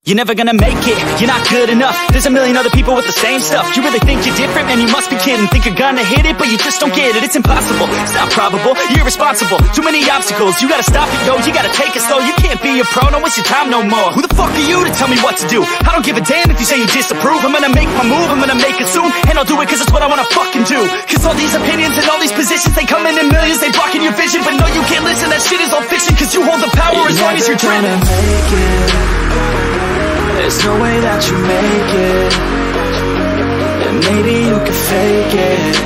You're never gonna make it, you're not good enough. There's a million other people with the same stuff. You really think you're different? Man, you must be kidding. Think you're gonna hit it, but you just don't get it. It's impossible, it's not probable, you're irresponsible. Too many obstacles, you gotta stop it, yo. You gotta take it slow, you can't be a pro. Don't waste your time no more. Who the fuck are you to tell me what to do? I don't give a damn if you say you disapprove. I'm gonna make my move, I'm gonna make it soon. And I'll do it cause it's what I wanna fucking do. Cause all these opinions and all these positions, they come in millions, they blocking your vision. But no, you can't listen, that shit is all fiction. Cause you hold the power as long as you're dreaming. There's no way that you make it. And maybe you can fake it,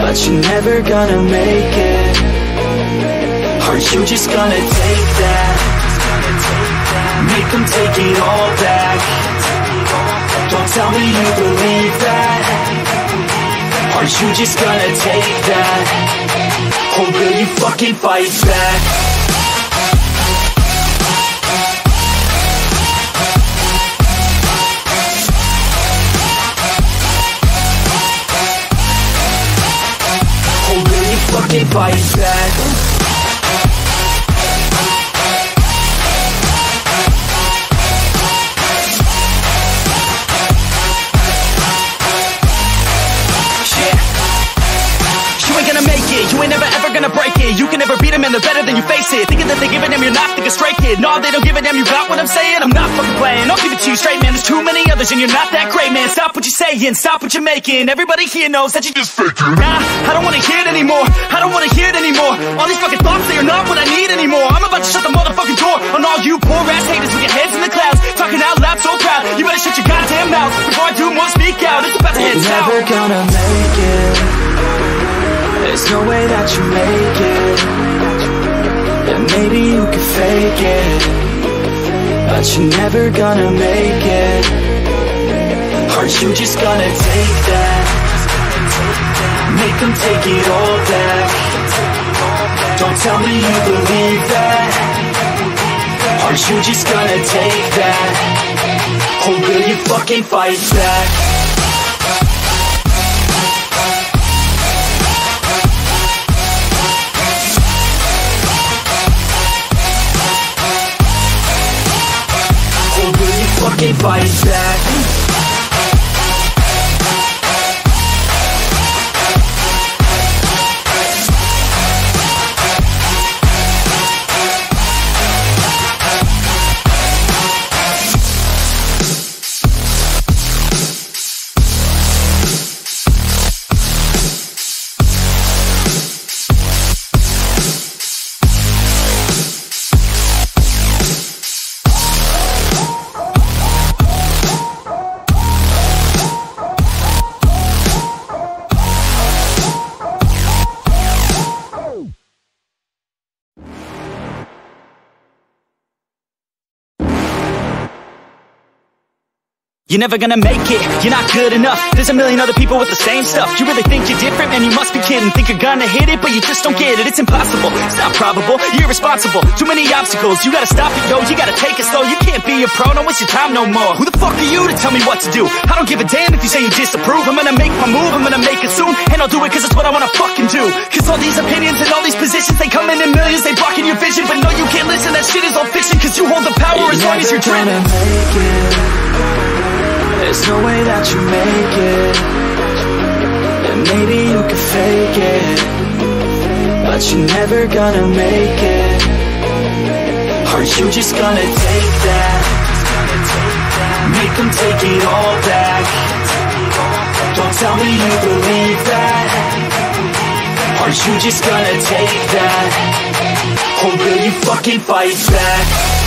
but you're never gonna make it. Are you just gonna take that? Make them take it all back. Don't tell me you believe that. Are you just gonna take that? Or will you fucking fight back? Fucking fight back. You ain't never ever gonna break it. You can never beat them and they're better than you face it. Thinking that they give a damn, you're not thinking straight, kid. No, they don't give a damn, you got what I'm saying? I'm not fucking playing, I'll give it to you straight, man. There's too many others and you're not that great, man. Stop what you're saying, stop what you're making. Everybody here knows that you just faking. Nah, I don't wanna hear it anymore, I don't wanna hear it anymore. All these fucking thoughts, they are not what I need anymore. I'm about to shut the motherfucking door on all you poor ass haters with your heads in the clouds, talking out loud so proud. You better shut your goddamn mouth before I do more speak out. It's about to head south. You're never gonna make it. There's no way that you make it. And maybe you can fake it, but you're never gonna make it. Are you just gonna take that? Make them take it all back. Don't tell me you believe that. Are you just gonna take that? Or will you fucking fight back? Fucking fight back. You're never gonna make it, you're not good enough. There's a million other people with the same stuff. You really think you're different? Man, you must be kidding. Think you're gonna hit it, but you just don't get it. It's impossible, it's not probable, you're irresponsible. Too many obstacles, you gotta stop it, yo. You gotta take it slow, you can't be a pro. Don't waste your time no more. Who the fuck are you to tell me what to do? I don't give a damn if you say you disapprove. I'm gonna make my move, I'm gonna make it soon. And I'll do it cause it's what I wanna fucking do. Cause all these opinions and all these positions, they come in millions, they blocking your vision. But no, you can't listen, that shit is all fiction. Cause you hold the power as long as you're dreaming. There's no way that you make it. And maybe you can fake it, but you're never gonna make it. Are you just gonna take that? Make them take it all back. Don't tell me you believe that. Are you just gonna take that? Or will you fucking fight back?